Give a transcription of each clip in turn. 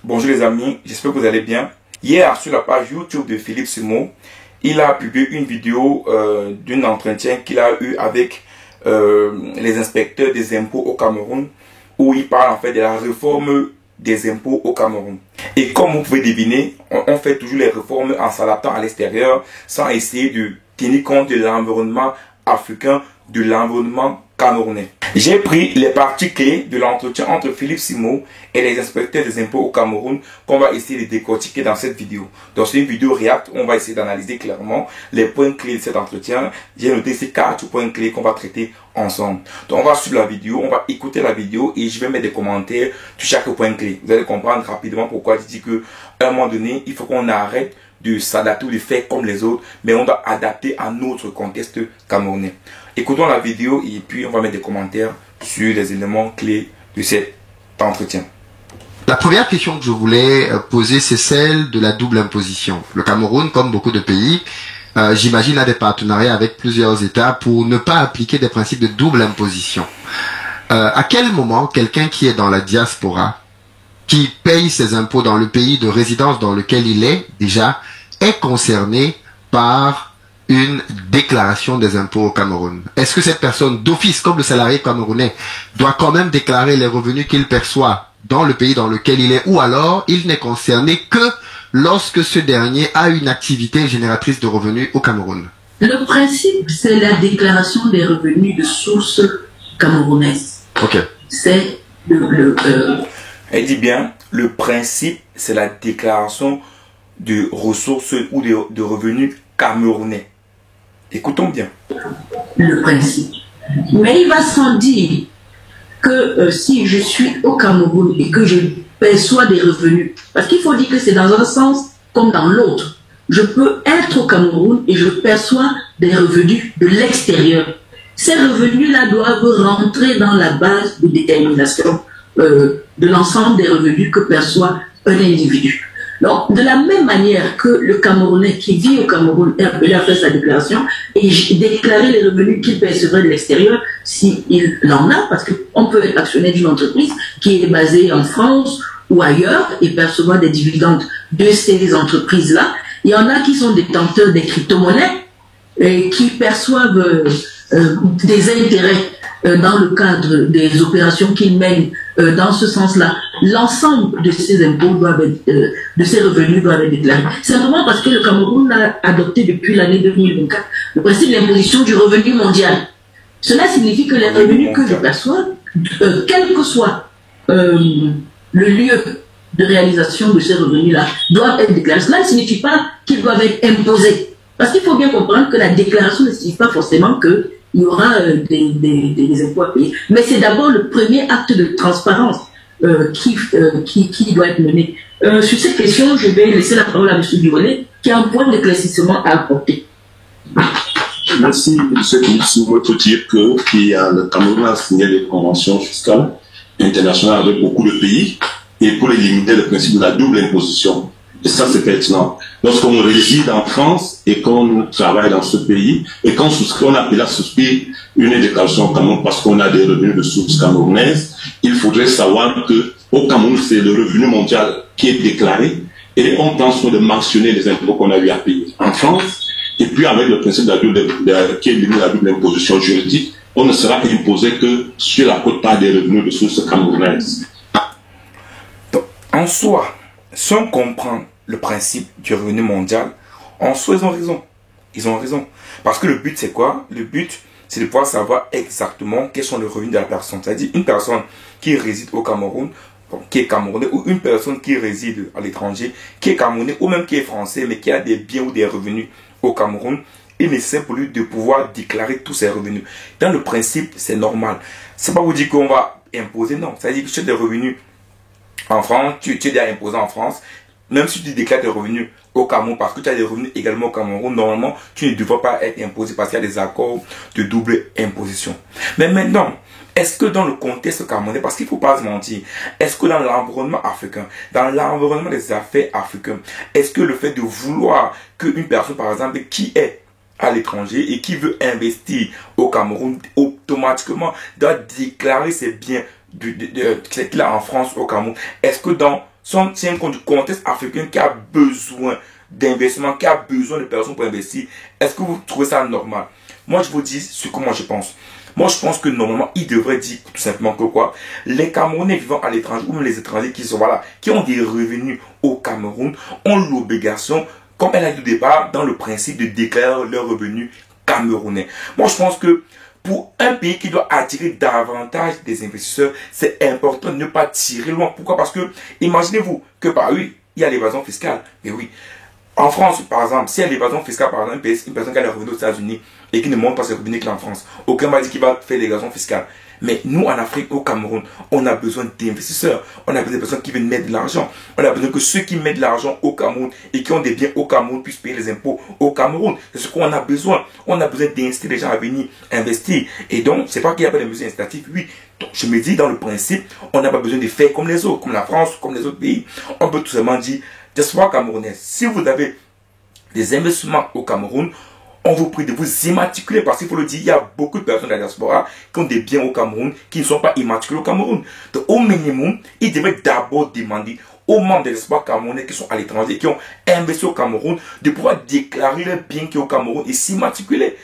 Bonjour les amis, j'espère que vous allez bien. Hier, sur la page YouTube de Philippe Simo, il a publié une vidéo d'un entretien qu'il a eu avec les inspecteurs des impôts au Cameroun, où il parle en fait de la réforme des impôts au Cameroun. Et comme vous pouvez deviner, on fait toujours les réformes en s'adaptant à l'extérieur, sans essayer de tenir compte de l'environnement africain, de l'environnement camerounais. J'ai pris les parties clés de l'entretien entre Philippe Simo et les inspecteurs des impôts au Cameroun qu'on va essayer de décortiquer dans cette vidéo. Donc c'est une vidéo React, on va essayer d'analyser clairement les points clés de cet entretien. J'ai noté ces 4 points clés qu'on va traiter ensemble. Donc on va suivre la vidéo, on va écouter la vidéo et je vais mettre des commentaires sur chaque point clé. Vous allez comprendre rapidement pourquoi je dis que à un moment donné, il faut qu'on arrête de s'adapter ou de faire comme les autres, mais on doit adapter à notre contexte camerounais. Écoutons la vidéo et puis on va mettre des commentaires sur les éléments clés de cet entretien. La première question que je voulais poser, c'est celle de la double imposition. Le Cameroun, comme beaucoup de pays, j'imagine, a des partenariats avec plusieurs États pour ne pas appliquer des principes de double imposition. À quel moment quelqu'un qui est dans la diaspora, qui paye ses impôts dans le pays de résidence dans lequel il est déjà, est concerné par une déclaration des impôts au Cameroun? Est-ce que cette personne d'office, comme le salarié camerounais, doit quand même déclarer les revenus qu'il perçoit dans le pays dans lequel il est, ou alors il n'est concerné que lorsque ce dernier a une activité génératrice de revenus au Cameroun? Le principe, c'est la déclaration des revenus de source camerounaise. Ok. C'est Elle dit bien, le principe, c'est la déclaration de ressources ou de revenus camerounais. Écoutons bien. Le principe. Mais il va sans dire que si je suis au Cameroun et que je perçois des revenus, parce qu'il faut dire que c'est dans un sens comme dans l'autre. Je peux être au Cameroun et je perçois des revenus de l'extérieur. Ces revenus-là doivent rentrer dans la base de détermination de l'ensemble des revenus que perçoit un individu. Donc, de la même manière que le Camerounais qui vit au Cameroun est appelé à faire sa déclaration et déclarer les revenus qu'il percevrait de l'extérieur s'il en a, parce qu'on peut être actionnaire d'une entreprise qui est basée en France ou ailleurs et percevoir des dividendes de ces entreprises-là. Il y en a qui sont détenteurs des crypto-monnaies et qui perçoivent des intérêts dans le cadre des opérations qu'ils mènent dans ce sens-là. L'ensemble de ces impôts doivent être, de ces revenus doivent être déclarés. Simplement parce que le Cameroun a adopté depuis l'année 2024 le principe de l'imposition du revenu mondial. Cela signifie que les revenus que je perçois, quel que soit le lieu de réalisation de ces revenus-là, doivent être déclarés. Cela ne signifie pas qu'ils doivent être imposés. Parce qu'il faut bien comprendre que la déclaration ne signifie pas forcément qu'il y aura des impôts à payer. Mais c'est d'abord le premier acte de transparence qui doit être mené. Sur cette question, je vais laisser la parole à M. Duvolet, qui a un point d'éclaircissement à apporter. Merci, M. Philippe. Il faut dire que le Cameroun a signé des conventions fiscales internationales avec beaucoup de pays et pour éliminer le principe de la double imposition. Et ça, c'est pertinent. Lorsqu'on réside en France et qu'on travaille dans ce pays et qu'on souscrit, on appelle à souscrire une déclaration au Cameroun parce qu'on a des revenus de source camerounaise, il faudrait savoir que au Cameroun, c'est le revenu mondial qui est déclaré et on prend soin de mentionner les impôts qu'on a eu à payer en France. Et puis, avec le principe qui élimine la double imposition juridique, on ne sera imposé que sur la quote-part des revenus de source camerounaise. Donc, en soi, si on comprend le principe du revenu mondial, en soi, ils ont raison. Ils ont raison. Parce que le but, c'est quoi? Le but, c'est de pouvoir savoir exactement quels sont les revenus de la personne. C'est-à-dire, une personne qui réside au Cameroun, qui est camerounais, ou une personne qui réside à l'étranger, qui est camerounais, ou même qui est français, mais qui a des biens ou des revenus au Cameroun, il est nécessaire pour lui de pouvoir déclarer tous ses revenus. Dans le principe, c'est normal. C'est pas vous dire qu'on va imposer, non. C'est-à-dire que tu as des revenus en France, tu es déjà imposé en France, même si tu déclares tes revenus au Cameroun, parce que tu as des revenus également au Cameroun, normalement, tu ne devrais pas être imposé parce qu'il y a des accords de double imposition. Mais maintenant, est-ce que dans le contexte camerounais, parce qu'il ne faut pas se mentir, est-ce que dans l'environnement africain, dans l'environnement des affaires africains, est-ce que le fait de vouloir qu'une personne, par exemple, qui est à l'étranger et qui veut investir au Cameroun, automatiquement doit déclarer ses biens qu'il a en France, au Cameroun. Est-ce que dans tient compte du contexte africain qui a besoin d'investissement, qui a besoin de personnes pour investir, est-ce que vous trouvez ça normal? Moi, je vous dis ce que moi je pense. Moi, je pense que normalement, il devrait dire tout simplement que quoi? Les Camerounais vivant à l'étranger, ou même les étrangers qui sont, voilà, qui ont des revenus au Cameroun, ont l'obligation, comme elle a dit au départ, dans le principe de déclarer leurs revenus camerounais. Moi, je pense que pour un pays qui doit attirer davantage des investisseurs, c'est important de ne pas tirer loin. Pourquoi? Parce que, imaginez-vous que par oui, il y a l'évasion fiscale. Mais oui, en France, par exemple, si il y a l'évasion fiscale, par exemple, une personne qui a des revenus aux États-Unis et qui ne montre pas ses revenus qu'en France, aucun ne va dire qu'il va faire l'évasion fiscale. Mais nous, en Afrique, au Cameroun, on a besoin d'investisseurs. On a besoin de personnes qui viennent mettre de l'argent. On a besoin que ceux qui mettent de l'argent au Cameroun et qui ont des biens au Cameroun puissent payer les impôts au Cameroun. C'est ce qu'on a besoin. On a besoin d'inciter les gens à venir investir. Et donc, c'est pas qu'il n'y a pas de mesures incitatives. Oui. Donc, je me dis, dans le principe, on n'a pas besoin de faire comme les autres, comme la France, comme les autres pays. On peut tout simplement dire, diaspora camerounaise, si vous avez des investissements au Cameroun, on vous prie de vous immatriculer parce qu'il faut le dire, il y a beaucoup de personnes de la diaspora qui ont des biens au Cameroun qui ne sont pas immatriculés au Cameroun. Donc, au minimum, ils devraient d'abord demander aux membres de la diaspora camerounais qui sont à l'étranger, qui ont investi au Cameroun, de pouvoir déclarer leurs biens qui sont au Cameroun et s'immatriculer.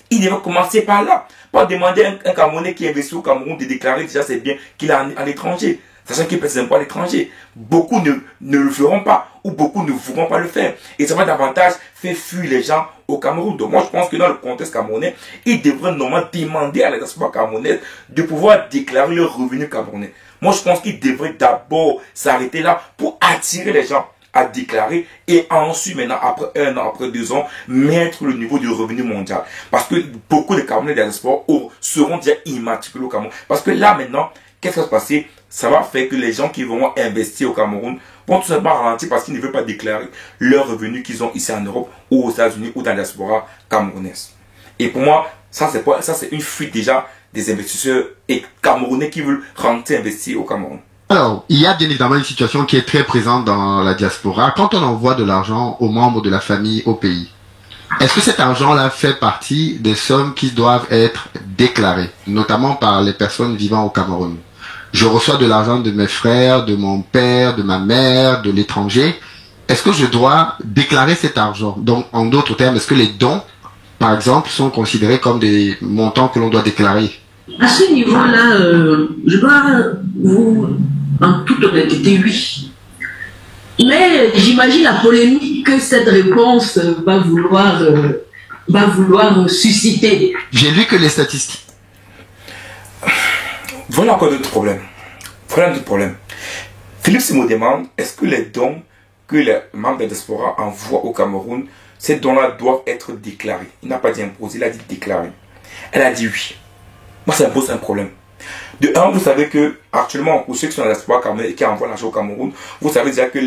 Ils devraient commencer par là. Pas demander à un Camerounais qui investit au Cameroun de déclarer déjà ses biens qu'il a à l'étranger. Sachant qu'il paie ses impôts à l'étranger. Beaucoup ne le feront pas ou beaucoup ne voudront pas le faire. Et ça va davantage faire fuir les gens au Cameroun. Donc moi je pense que dans le contexte camerounais, ils devraient normalement demander à la diaspora camerounaise de pouvoir déclarer leurs revenus camerounais. Moi je pense qu'ils devraient d'abord s'arrêter là pour attirer les gens à déclarer et ensuite maintenant après 1 an, après 2 ans, mettre le niveau du revenu mondial. Parce que beaucoup de Camerounais de la diaspora seront déjà immatriculés au Cameroun. Parce que là maintenant, qu'est-ce qui va se passer? Ça va faire que les gens qui vont investir au Cameroun vont tout simplement ralentir parce qu'ils ne veulent pas déclarer leurs revenus qu'ils ont ici en Europe ou aux États-Unis ou dans la diaspora camerounaise. Et pour moi, ça c'est une fuite déjà des investisseurs et Camerounais qui veulent rentrer investir au Cameroun. Alors, il y a bien évidemment une situation qui est très présente dans la diaspora. Quand on envoie de l'argent aux membres de la famille au pays, est-ce que cet argent-là fait partie des sommes qui doivent être déclarées, notamment par les personnes vivant au Cameroun? Je reçois de l'argent de mes frères, de mon père, de ma mère, de l'étranger. Est-ce que je dois déclarer cet argent? Donc, en d'autres termes, est-ce que les dons, par exemple, sont considérés comme des montants que l'on doit déclarer? À ce niveau-là, je dois vous, en toute honnêteté, oui. Mais j'imagine la polémique que cette réponse va vouloir susciter. J'ai lu que les statistiques. Voilà encore d'autres problèmes. Voilà d'autres problèmes. Philippe Simo demande, est-ce que les dons que les membres de la diaspora envoient au Cameroun, ces dons-là doivent être déclarés? Il n'a pas dit imposés, il a dit déclarés. Elle a dit oui. Moi, ça me pose un problème. De un, vous savez que, actuellement, pour ceux qui sont dans la diaspora camerounaise et qui envoient l'argent au Cameroun, vous savez déjà que,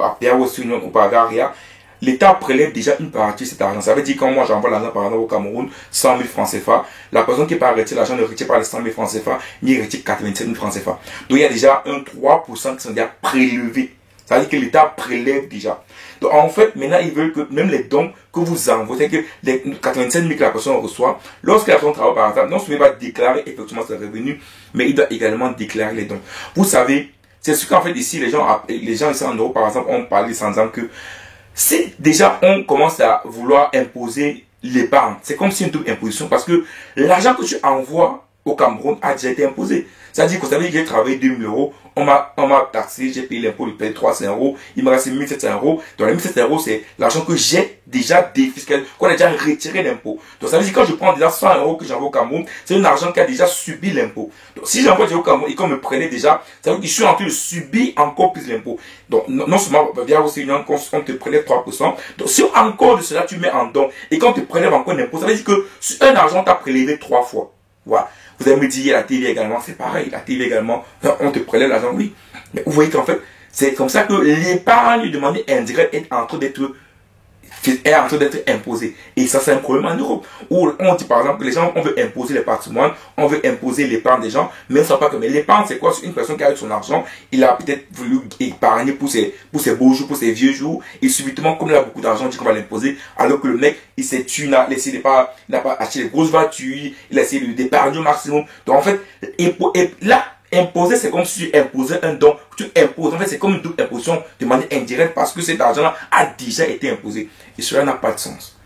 à Piaos Union ou Pagaria, l'État prélève déjà une partie de cet argent. Ça veut dire que quand moi j'envoie l'argent par exemple au Cameroun, 100 000 francs CFA, la personne qui part retirer l'argent ne retire pas les 100 000 francs CFA, ni retire 87 000 francs CFA. Donc il y a déjà un 3% qui sont déjà prélevés. Ça veut dire que l'État prélève déjà. Donc en fait, maintenant ils veulent que même les dons que vous envoyez, que les 87 000 que la personne reçoit, lorsque la personne travaille par exemple, non seulement il va déclarer effectivement ses revenus, mais il doit également déclarer les dons. Vous savez, c'est ce qu'en fait ici, les gens ici en Europe par exemple, ont parlé sans exemple que si déjà on commence à vouloir imposer l'épargne, c'est comme si une double imposition parce que l'argent que tu envoies au Cameroun a déjà été imposé. C'est-à-dire que vous savez que j'ai travaillé 2 000 euros, on m'a taxé, j'ai payé l'impôt, je paye 300 euros, il me reste 1 700 euros. Donc les 1 700 euros, c'est l'argent que j'ai déjà défiscalisé, qu'on a déjà retiré l'impôt. Donc ça veut dire que quand je prends déjà 100 euros que j'envoie au Cameroun, c'est un argent qui a déjà subi l'impôt. Donc si j'envoie déjà au Cameroun et qu'on me prenait déjà, ça veut dire que je suis en train de subir encore plus l'impôt. Donc non seulement via aussi une on te prélève 3%. Donc si encore de cela tu mets en don et qu'on te prélève encore l'impôt, ça veut dire que un argent t'a prélevé 3 fois. Voilà. Vous allez me dire, la TV également, c'est pareil. La TV également, on te prélève l'argent, oui. Mais vous voyez qu'en fait, c'est comme ça que l'épargne demandée indirecte est en train d'être imposée. Et ça, c'est un problème en Europe. Où on dit, par exemple, que les gens, on veut imposer les patrimoines, on veut imposer l'épargne des gens, mais on ne sait pas que, mais l'épargne, c'est quoi? C'est une personne qui a eu son argent, il a peut-être voulu épargner pour ses beaux jours, pour ses vieux jours, et subitement, comme il a beaucoup d'argent, il dit qu'on va l'imposer, alors que le mec, il s'est tué, il n'a pas acheté les grosses voitures, il a essayé d'épargner au maximum. Donc, en fait, là, Imposer, c'est comme si tu imposais un don. Tu imposes. En fait, c'est comme une double imposition de manière indirecte parce que cet argent-là a déjà été imposé. Et cela n'a pas de sens.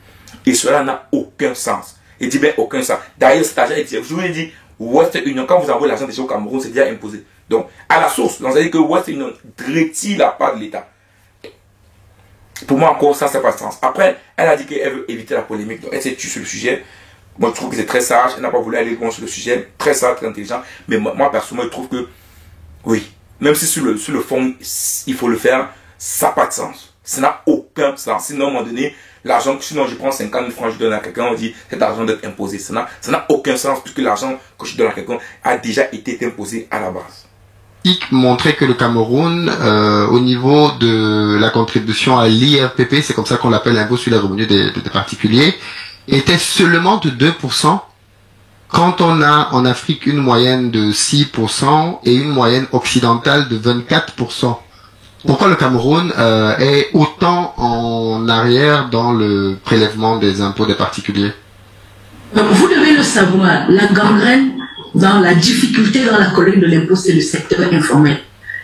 Et cela n'a aucun sens. Il dit bien aucun sens. D'ailleurs, cet argent, je vous l'ai dit, Western Union, quand vous envoyez l'argent déjà au Cameroun, c'est déjà imposé. Donc, à la source, on a dit que Western Union retire la part de l'État. Pour moi, encore, ça n'a pas de sens. Après, elle a dit qu'elle veut éviter la polémique. Donc, elle s'est tue sur le sujet. Moi, je trouve que c'est très sage. Elle n'a pas voulu aller loin sur le sujet. Très sage, très intelligent. Mais moi personnellement, je trouve que, oui, même si sur le fond, il faut le faire, ça n'a pas de sens. Ça n'a aucun sens. Sinon, à un moment donné, l'argent, sinon je prends 50 000 francs, je donne à quelqu'un, on dit cet argent doit être imposé. Ça n'a aucun sens puisque l'argent que je donne à quelqu'un a déjà été imposé à la base. Montrait que le Cameroun, au niveau de la contribution à l'IRPP, c'est comme ça qu'on l'appelle, l'impôt sur les revenus des particuliers, était seulement de 2%, quand on a en Afrique une moyenne de 6% et une moyenne occidentale de 24%. Pourquoi le Cameroun est autant en arrière dans le prélèvement des impôts des particuliers? Vous devez le savoir, la gangrène dans la difficulté dans la collecte de l'impôt, c'est le secteur informel.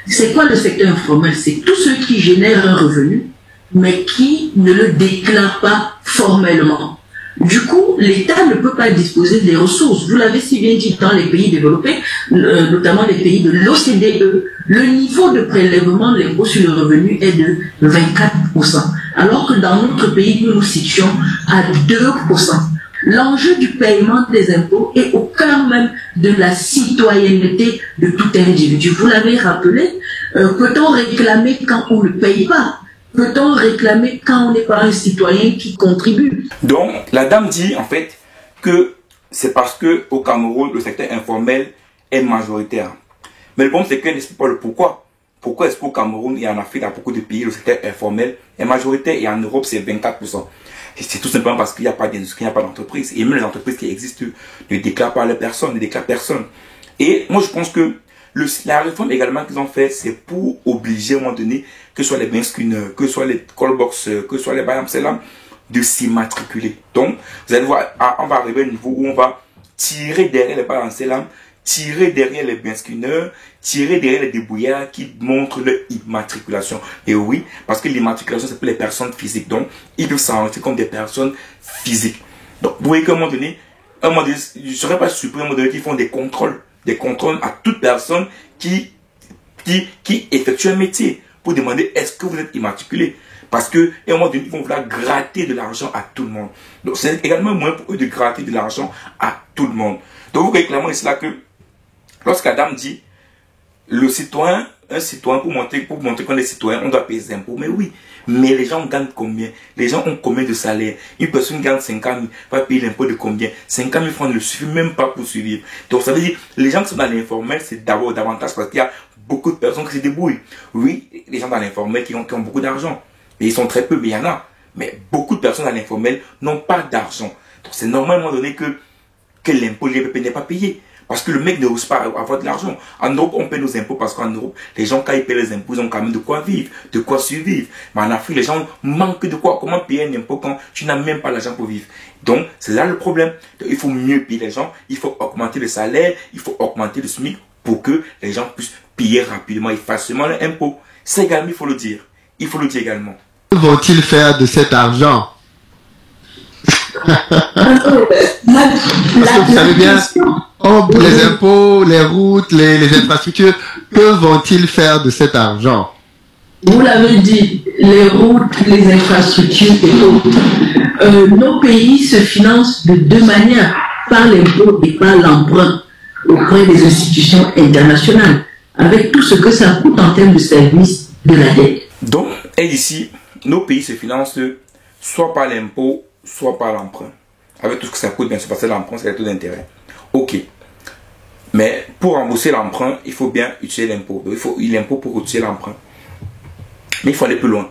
C'est quoi le secteur informel? C'est tous ceux qui génèrent un revenu, mais qui ne le déclarent pas formellement. Du coup, l'État ne peut pas disposer des ressources. Vous l'avez si bien dit, dans les pays développés, notamment les pays de l'OCDE, le niveau de prélèvement de l'impôt sur le revenu est de 24%, alors que dans notre pays, nous nous situons à 2%. L'enjeu du paiement des impôts est au cœur même de la citoyenneté de tout individu. Vous l'avez rappelé, peut-on réclamer quand on ne paye pas? Peut-on réclamer quand on n'est pas un citoyen qui contribue? Donc, la dame dit en fait que c'est parce que au Cameroun, le secteur informel est majoritaire. Mais le problème, c'est qu'elle n'explique pas le pourquoi. Pourquoi est-ce qu'au Cameroun et en Afrique, dans beaucoup de pays, le secteur informel est majoritaire et en Europe, c'est 24%. C'est tout simplement parce qu'il n'y a pas d'industrie, il n'y a pas d'entreprise. Et même les entreprises qui existent ne déclarent pas les personnes, ne déclarent personne. Et moi, je pense que la réforme également qu'ils ont fait, c'est pour obliger à un moment donné, que ce soit les Benskun, que ce soit les Callbox, que ce soit les Bayam Selam, de s'immatriculer. Donc, vous allez voir, on va arriver à un niveau où on va tirer derrière les Bayam Selam, tirer derrière les Benskuneurs, tirer derrière les débrouillards qui montrent leur immatriculation. Et oui, parce que l'immatriculation, c'est pour les personnes physiques. Donc, ils doivent s'enregistrer comme des personnes physiques. Donc, vous voyez qu'à un moment donné, je ne serais pas surpris à un moment donné qu'ils font des contrôles à toute personne qui effectue un métier pour demander est-ce que vous êtes immatriculé. Parce que, à un moment donné, ils vont vouloir gratter de l'argent à tout le monde. Donc, c'est également moins pour eux de gratter de l'argent à tout le monde. Donc, vous voyez clairement ici là que lorsqu'Adam dit le citoyen, un citoyen, pour montrer qu'on est citoyen, on doit payer des impôts. Mais oui, mais les gens gagnent combien? Les gens ont combien de salaire? Une personne gagne 50 000, va payer l'impôt de combien? 50 000 francs ne suffit même pas pour survivre. Donc ça veut dire, les gens qui sont dans l'informel, c'est d'abord davantage parce qu'il y a beaucoup de personnes qui se débrouillent. Oui, les gens dans l'informel qui ont beaucoup d'argent. Mais ils sont très peu, mais il y en a. Mais beaucoup de personnes dans l'informel n'ont pas d'argent. Donc c'est normal à un moment donné que l'impôt, l'IRPP n'est pas payé. Parce que le mec n'ose pas avoir de l'argent. En Europe, on paie nos impôts parce qu'en Europe, les gens, quand ils paient les impôts, ils ont quand même de quoi vivre, de quoi survivre. Mais en Afrique, les gens manquent de quoi. Comment payer un impôt quand tu n'as même pas l'argent pour vivre? Donc, c'est là le problème. Donc, il faut mieux payer les gens. Il faut augmenter le salaire. Il faut augmenter le SMIC pour que les gens puissent payer rapidement et facilement l'impôt. Ça également, il faut le dire. Il faut le dire également. Que vont-ils faire de cet argent? Parce que vous savez bien, les impôts, les routes, les infrastructures, que vont-ils faire de cet argent? Vous l'avez dit, les routes, les infrastructures et autres. Nos pays se financent de deux manières, par l'impôt et par l'emprunt auprès des institutions internationales, avec tout ce que ça coûte en termes de services de la dette. Donc, et ici, nos pays se financent soit par l'impôt, soit par l'emprunt. Avec tout ce que ça coûte, bien sûr, parce que l'emprunt, c'est le taux d'intérêt. Ok. Mais pour rembourser l'emprunt, il faut bien utiliser l'impôt. Donc, il faut l'impôt pour utiliser l'emprunt. Mais il faut aller plus loin.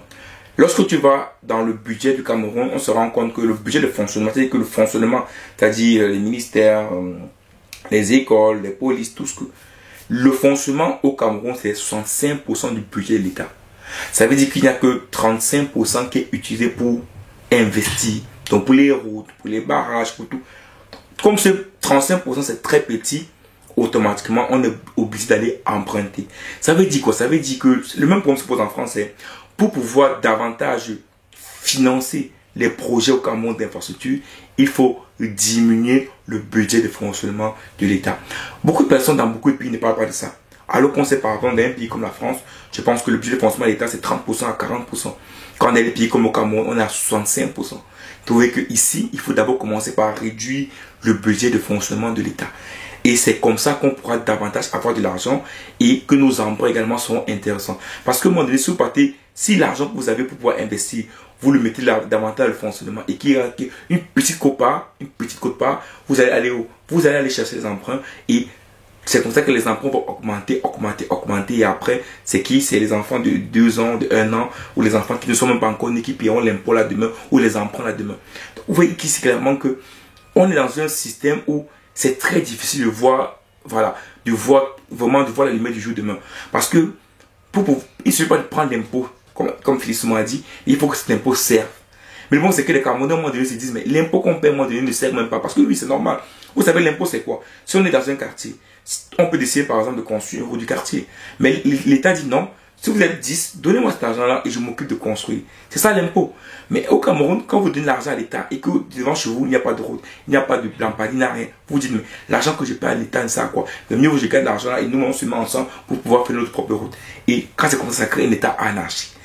Lorsque tu vas dans le budget du Cameroun, on se rend compte que le budget de fonctionnement, c'est-à-dire que le fonctionnement, c'est-à-dire les ministères, les écoles, les polices, tout ce que... Le fonctionnement au Cameroun, c'est 65% du budget de l'État. Ça veut dire qu'il n'y a que 35% qui est utilisé pour investir. Donc pour les routes, pour les barrages, pour tout. Comme ce 35% c'est très petit, automatiquement, on est obligé d'aller emprunter. Ça veut dire quoi? Ça veut dire que le même problème se pose en France, c'est pour pouvoir davantage financer les projets au Cameroun d'infrastructure, il faut diminuer le budget de fonctionnement de l'État. Beaucoup de personnes dans beaucoup de pays ne parlent pas de ça. Alors qu'on sait par exemple dans un pays comme la France, je pense que le budget de fonctionnement de l'État c'est 30% à 40%. Quand on est des pays comme au Cameroun, on est à 65%. Vous trouvez qu'ici, il faut d'abord commencer par réduire le budget de fonctionnement de l'État. Et c'est comme ça qu'on pourra davantage avoir de l'argent et que nos emprunts également seront intéressants. Parce que, à un moment donné, si vous partez, si l'argent que vous avez pour pouvoir investir, vous le mettez là, davantage le fonctionnement et qu'il y a une petite quote-part, vous allez aller où? Vous allez aller chercher les emprunts et c'est comme ça que les emprunts vont augmenter et après, c'est qui? C'est les enfants de 2 ans, de 1 an ou les enfants qui ne sont même pas encore nés qui paieront l'impôt là demain ou les emprunts là demain. Donc, vous voyez ici clairement que on est dans un système où c'est très difficile de voir, voilà, de voir la lumière du jour demain. Parce que, il ne suffit pas de prendre l'impôt, comme Philippe m'a dit, il faut que cet impôt serve. Mais le bon, c'est que les Camerounais, à un moment donné, se disent, mais l'impôt qu'on paie, à un moment donné, ne sert même pas. Parce que oui, c'est normal. Vous savez, l'impôt, c'est quoi? Si on est dans un quartier, on peut décider, par exemple, de construire une route du quartier. Mais l'État dit non. Si vous êtes 10, donnez-moi cet argent-là et je m'occupe de construire. C'est ça l'impôt. Mais au Cameroun, quand vous donnez l'argent à l'État et que devant chez vous, il n'y a pas de route, il n'y a pas de lampadaire, il n'y a rien, vous dites, mais l'argent que je paie à l'État, ça à quoi? Le mieux, je gagne l'argent là et nous, on se met ensemble pour pouvoir faire notre propre route. Et quand c'est comme ça crée un État anarchique.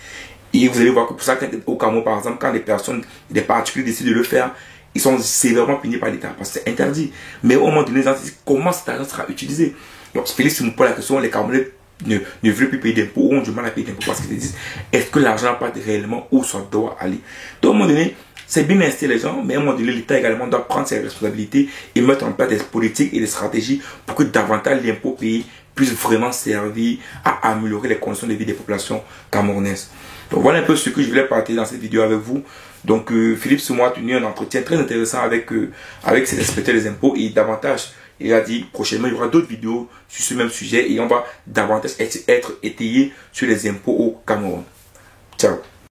Et vous allez voir que pour ça, au Cameroun, par exemple, quand les personnes, des particuliers décident de le faire, ils sont sévèrement punis par l'État parce que c'est interdit. Mais au moment donné, ils disent comment cet argent sera utilisé. Donc, Félix me pose la question, les Camerounais ne veulent plus payer d'impôts ou ont du mal à payer d'impôts parce qu'ils se disent est-ce que l'argent part réellement où ça doit aller. Donc, à un moment donné, c'est bien d'inciter les gens, mais à un moment donné, l'État également doit prendre ses responsabilités et mettre en place des politiques et des stratégies pour que davantage l'impôt payé puisse vraiment servir à améliorer les conditions de vie des populations camerounaises. Donc voilà un peu ce que je voulais partager dans cette vidéo avec vous. Donc Philippe Soumo a tenu un entretien très intéressant avec ses inspecteurs des impôts et davantage, il a dit prochainement il y aura d'autres vidéos sur ce même sujet et on va davantage être étayé sur les impôts au Cameroun. Ciao.